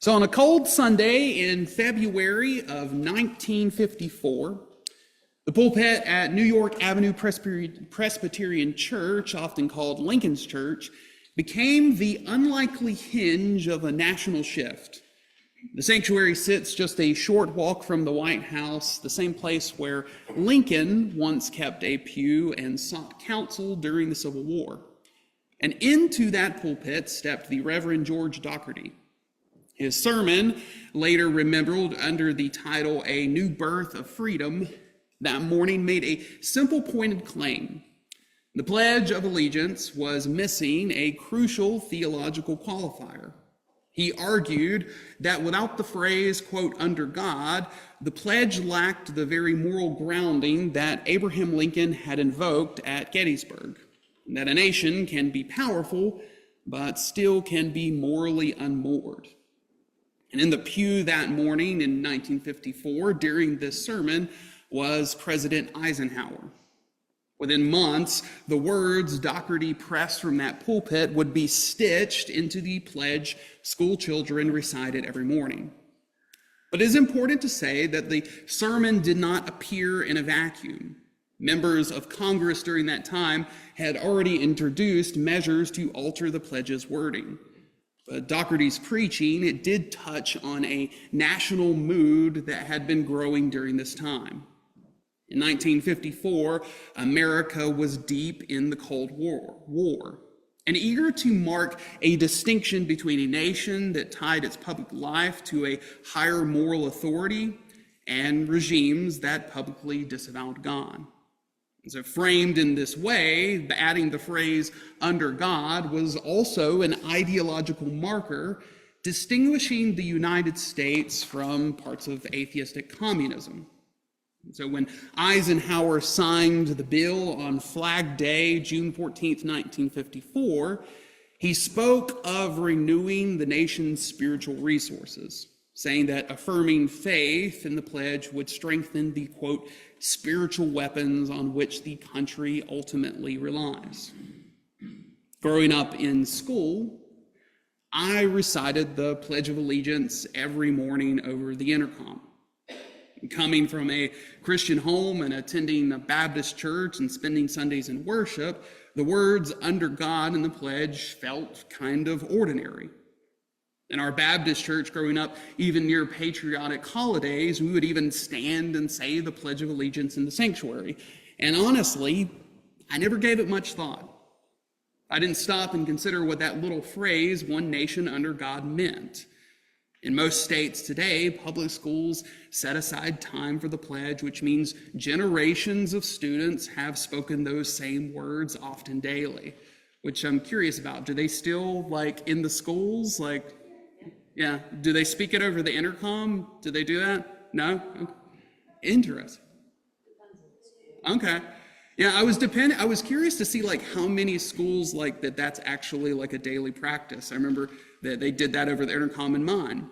So on a cold Sunday in February of 1954, the pulpit at New York Avenue Presbyterian Church, often called Lincoln's Church, became the unlikely hinge of a national shift. The sanctuary sits just a short walk from the White House, the same place where Lincoln once kept a pew and sought counsel during the Civil War. And into that pulpit stepped the Reverend George Dougherty. His sermon, later remembered under the title A New Birth of Freedom, that morning made a simple pointed claim. The Pledge of Allegiance was missing a crucial theological qualifier. He argued that without the phrase, quote, under God, the pledge lacked the very moral grounding that Abraham Lincoln had invoked at Gettysburg, and that a nation can be powerful, but still can be morally unmoored. And in the pew that morning in 1954, during this sermon, was President Eisenhower. Within months, the words Dougherty pressed from that pulpit would be stitched into the pledge school children recited every morning. But it is important to say that the sermon did not appear in a vacuum. Members of Congress during that time had already introduced measures to alter the pledge's wording. But Dougherty's preaching, it did touch on a national mood that had been growing during this time. In 1954, America was deep in the Cold War, and eager to mark a distinction between a nation that tied its public life to a higher moral authority and regimes that publicly disavowed God. So framed in this way, adding the phrase under God was also an ideological marker distinguishing the United States from parts of atheistic communism. And so when Eisenhower signed the bill on Flag Day, June 14th, 1954, he spoke of renewing the nation's spiritual resources, saying that affirming faith in the pledge would strengthen the, quote, spiritual weapons on which the country ultimately relies. Growing up in school, I recited the Pledge of Allegiance every morning over the intercom. Coming from a Christian home and attending a Baptist church and spending Sundays in worship, the words under God in the pledge felt kind of ordinary. In our Baptist church growing up, even near patriotic holidays, we would even stand and say the Pledge of Allegiance in the sanctuary. And honestly, I never gave it much thought. I didn't stop and consider what that little phrase, one nation under God, meant. In most states today, public schools set aside time for the pledge, which means generations of students have spoken those same words often daily, which I'm curious about. Do they still, in the schools, yeah, do they speak it over the intercom? Do they do that? No? Okay. Interesting. Okay. Yeah, I was curious to see how many schools that's actually a daily practice. I remember that they did that over the intercom in mine.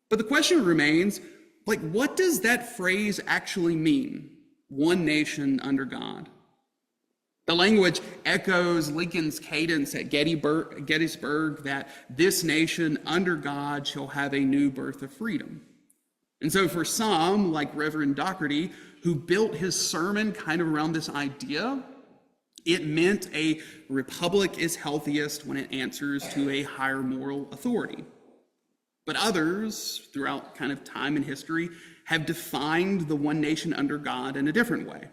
But the question remains, what does that phrase actually mean? One nation under God. The language echoes Lincoln's cadence at Gettysburg that this nation under God shall have a new birth of freedom. And so for some, like Reverend Dougherty, who built his sermon kind of around this idea, it meant a republic is healthiest when it answers to a higher moral authority. But others, throughout kind of time and history, have defined the one nation under God in a different way.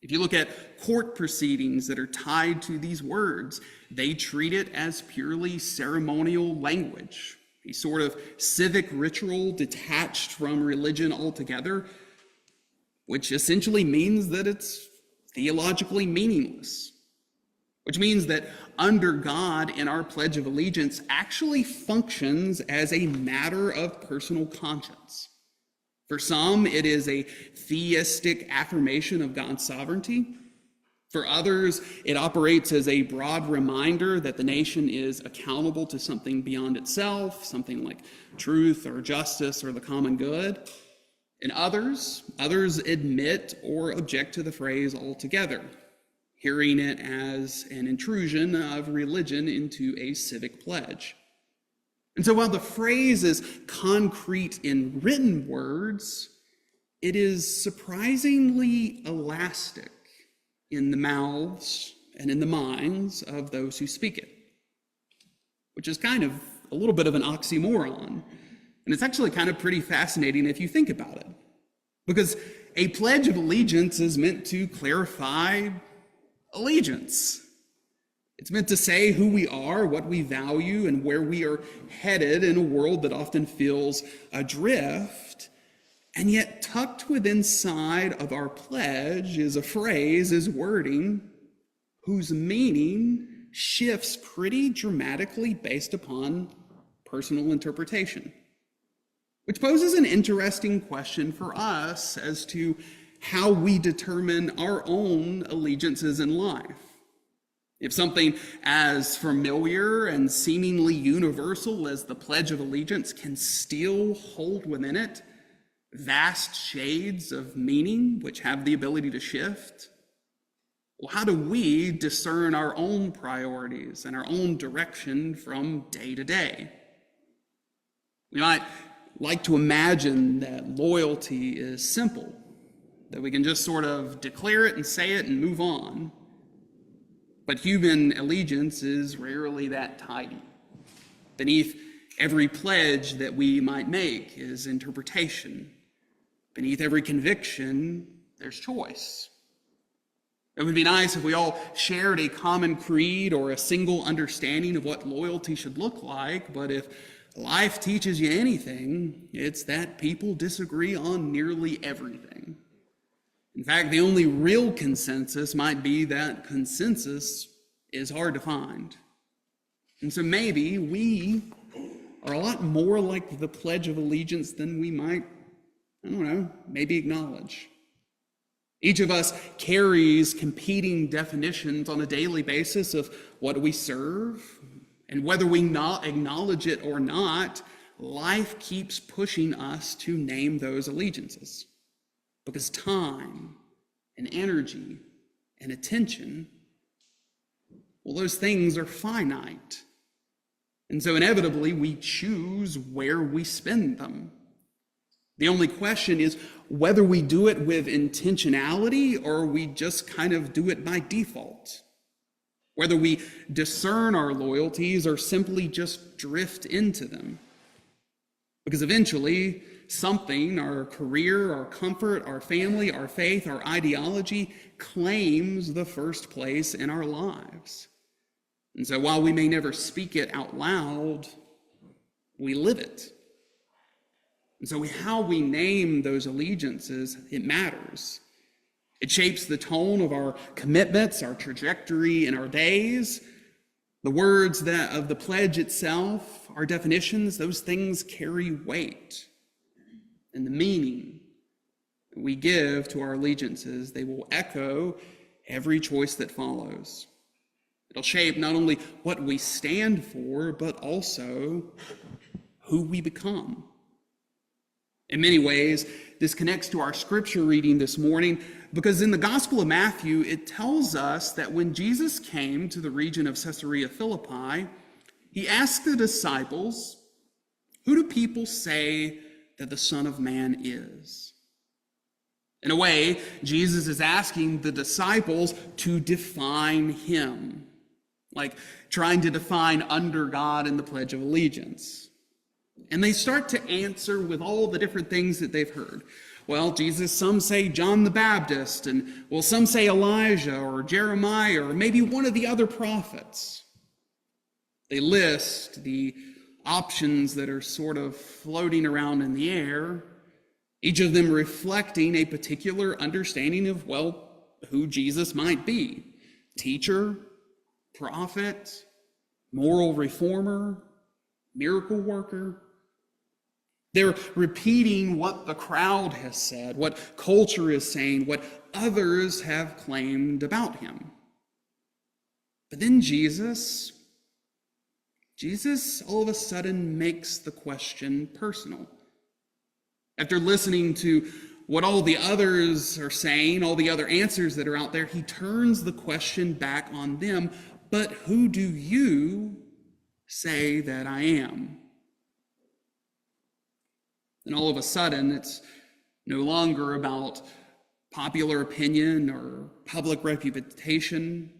If you look at court proceedings that are tied to these words, they treat it as purely ceremonial language, a sort of civic ritual detached from religion altogether, which essentially means that it's theologically meaningless, which means that under God in our Pledge of Allegiance actually functions as a matter of personal conscience. For some, it is a theistic affirmation of God's sovereignty. For others, it operates as a broad reminder that the nation is accountable to something beyond itself, something like truth or justice or the common good. And others admit or object to the phrase altogether, hearing it as an intrusion of religion into a civic pledge. And so while the phrase is concrete in written words, it is surprisingly elastic in the mouths and in the minds of those who speak it, which is kind of a little bit of an oxymoron. And it's actually kind of pretty fascinating if you think about it, because a pledge of allegiance is meant to clarify allegiance. It's meant to say who we are, what we value, and where we are headed in a world that often feels adrift. And yet tucked within inside of our pledge is a phrase, is wording, whose meaning shifts pretty dramatically based upon personal interpretation. Which poses an interesting question for us as to how we determine our own allegiances in life. If something as familiar and seemingly universal as the Pledge of Allegiance can still hold within it vast shades of meaning which have the ability to shift, well, how do we discern our own priorities and our own direction from day to day? We might like to imagine that loyalty is simple, that we can just sort of declare it and say it and move on. But human allegiance is rarely that tidy. Beneath every pledge that we might make is interpretation. Beneath every conviction, there's choice. It would be nice if we all shared a common creed or a single understanding of what loyalty should look like, but if life teaches you anything, it's that people disagree on nearly everything. In fact, the only real consensus might be that consensus is hard to find. And so maybe we are a lot more like the Pledge of Allegiance than we might, maybe acknowledge. Each of us carries competing definitions on a daily basis of what we serve, and whether we not acknowledge it or not, life keeps pushing us to name those allegiances. Because time and energy and attention, well, those things are finite. And so inevitably we choose where we spend them. The only question is whether we do it with intentionality or we just kind of do it by default. Whether we discern our loyalties or simply just drift into them. Because eventually, something, our career, our comfort, our family, our faith, our ideology, claims the first place in our lives. And so while we may never speak it out loud, we live it. And so how we name those allegiances, it matters. It shapes the tone of our commitments, our trajectory in our days. The words of the pledge itself, our definitions, those things carry weight. And the meaning that we give to our allegiances, they will echo every choice that follows. It'll shape not only what we stand for, but also who we become. In many ways, this connects to our scripture reading this morning, because in the Gospel of Matthew, it tells us that when Jesus came to the region of Caesarea Philippi, he asked the disciples, "Who do people say that the Son of Man is?" In a way, Jesus is asking the disciples to define him, like trying to define under God in the Pledge of Allegiance. And they start to answer with all the different things that they've heard. Well, Jesus, some say John the Baptist, and some say Elijah or Jeremiah or maybe one of the other prophets. They list the options that are sort of floating around in the air, each of them reflecting a particular understanding of, who Jesus might be. Teacher, prophet, moral reformer, miracle worker. They're repeating what the crowd has said, what culture is saying, what others have claimed about him. But then Jesus all of a sudden makes the question personal. After listening to what all the others are saying, all the other answers that are out there, he turns the question back on them. But who do you say that I am? And all of a sudden, it's no longer about popular opinion or public reputation.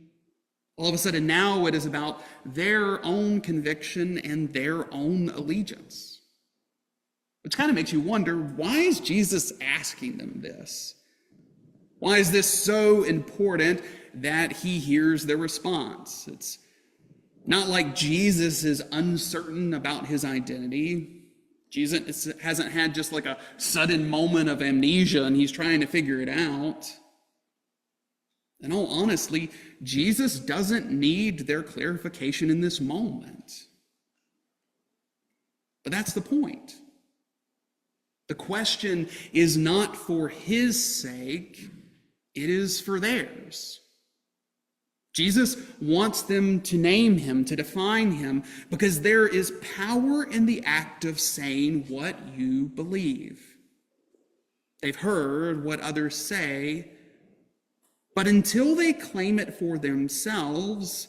All of a sudden now it is about their own conviction and their own allegiance. Which kind of makes you wonder, why is Jesus asking them this? Why is this so important that he hears their response? It's not like Jesus is uncertain about his identity. Jesus hasn't had just like a sudden moment of amnesia and he's trying to figure it out. In all honesty, Jesus doesn't need their clarification in this moment. But that's the point. The question is not for his sake, it is for theirs. Jesus wants them to name him, to define him, because there is power in the act of saying what you believe. They've heard what others say, but until they claim it for themselves,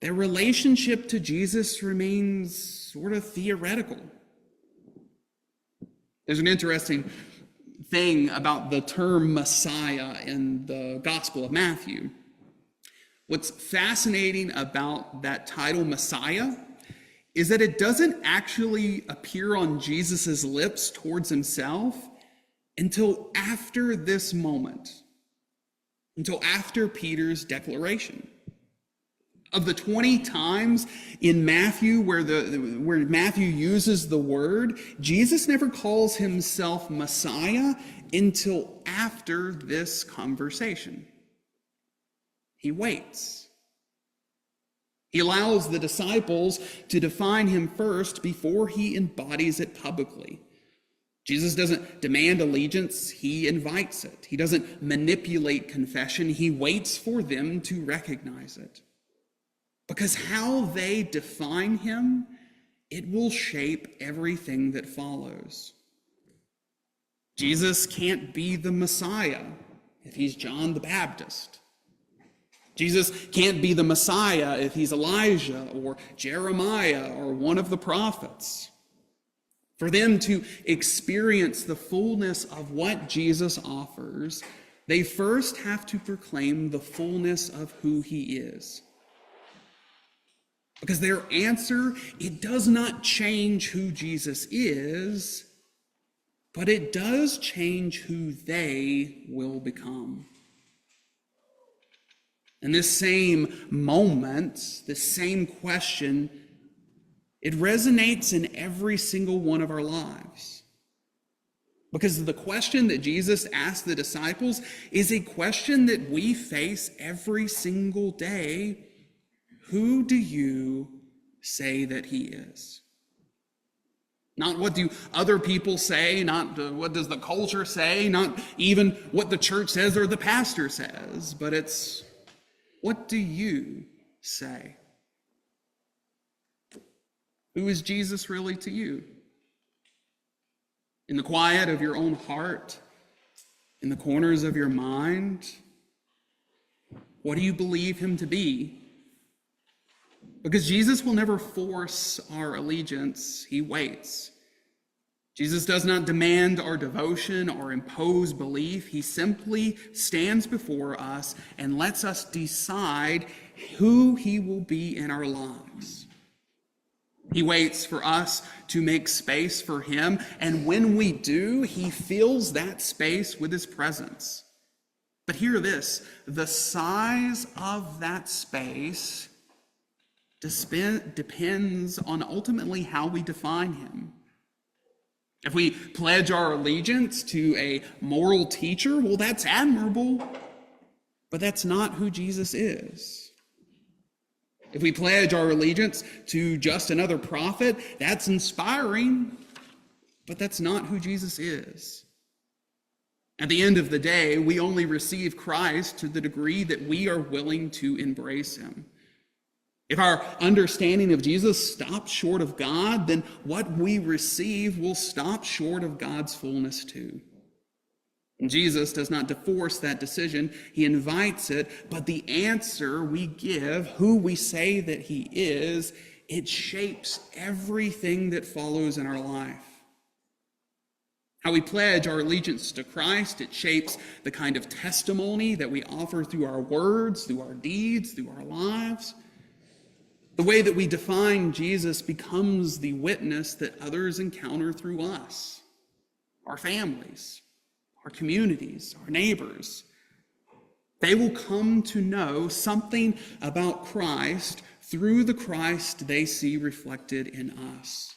their relationship to Jesus remains sort of theoretical. There's an interesting thing about the term Messiah in the Gospel of Matthew. What's fascinating about that title, Messiah, is that it doesn't actually appear on Jesus' lips towards himself until after this moment, until after Peter's declaration. Of the 20 times in Matthew where Matthew uses the word, Jesus never calls himself Messiah until after this conversation. He waits. He allows the disciples to define him first before he embodies it publicly. Jesus doesn't demand allegiance, he invites it. He doesn't manipulate confession, he waits for them to recognize it. Because how they define him, it will shape everything that follows. Jesus can't be the Messiah if he's John the Baptist. Jesus can't be the Messiah if he's Elijah or Jeremiah or one of the prophets. For them to experience the fullness of what Jesus offers, they first have to proclaim the fullness of who he is. Because their answer, it does not change who Jesus is, but it does change who they will become. And this same moment, this same question, it resonates in every single one of our lives. Because the question that Jesus asked the disciples is a question that we face every single day. Who do you say that he is? Not what do other people say, not what does the culture say, not even what the church says or the pastor says, but it's what do you say? Who is Jesus really to you? In the quiet of your own heart, in the corners of your mind, what do you believe him to be? Because Jesus will never force our allegiance, he waits. Jesus does not demand our devotion or impose belief. He simply stands before us and lets us decide who he will be in our lives. He waits for us to make space for him, and when we do, he fills that space with his presence. But hear this, the size of that space depends on ultimately how we define him. If we pledge our allegiance to a moral teacher, well, that's admirable, but that's not who Jesus is. If we pledge our allegiance to just another prophet, that's inspiring, but that's not who Jesus is. At the end of the day, we only receive Christ to the degree that we are willing to embrace him. If our understanding of Jesus stops short of God, then what we receive will stop short of God's fullness too. And Jesus does not force that decision, he invites it, but the answer we give, who we say that he is, it shapes everything that follows in our life. How we pledge our allegiance to Christ, it shapes the kind of testimony that we offer through our words, through our deeds, through our lives. The way that we define Jesus becomes the witness that others encounter through us, our families, our communities, our neighbors. They will come to know something about Christ through the Christ they see reflected in us.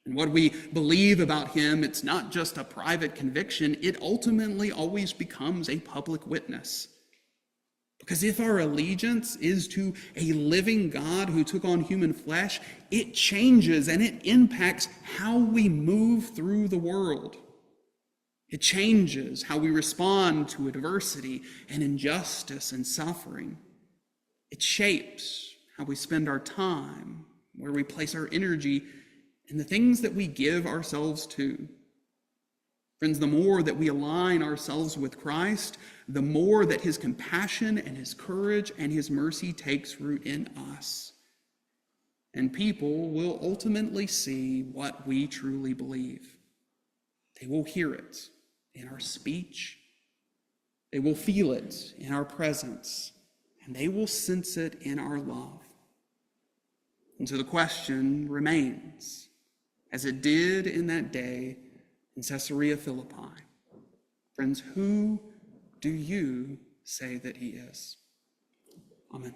And what we believe about him, it's not just a private conviction, it ultimately always becomes a public witness. Because if our allegiance is to a living God who took on human flesh, it changes and it impacts how we move through the world. It changes how we respond to adversity and injustice and suffering. It shapes how we spend our time, where we place our energy, and the things that we give ourselves to. Friends, the more that we align ourselves with Christ, the more that his compassion and his courage and his mercy takes root in us. And people will ultimately see what we truly believe. They will hear it in our speech. They will feel it in our presence. And they will sense it in our love. And so the question remains, as it did in that day in Caesarea Philippi, friends, who do you say that he is? Amen.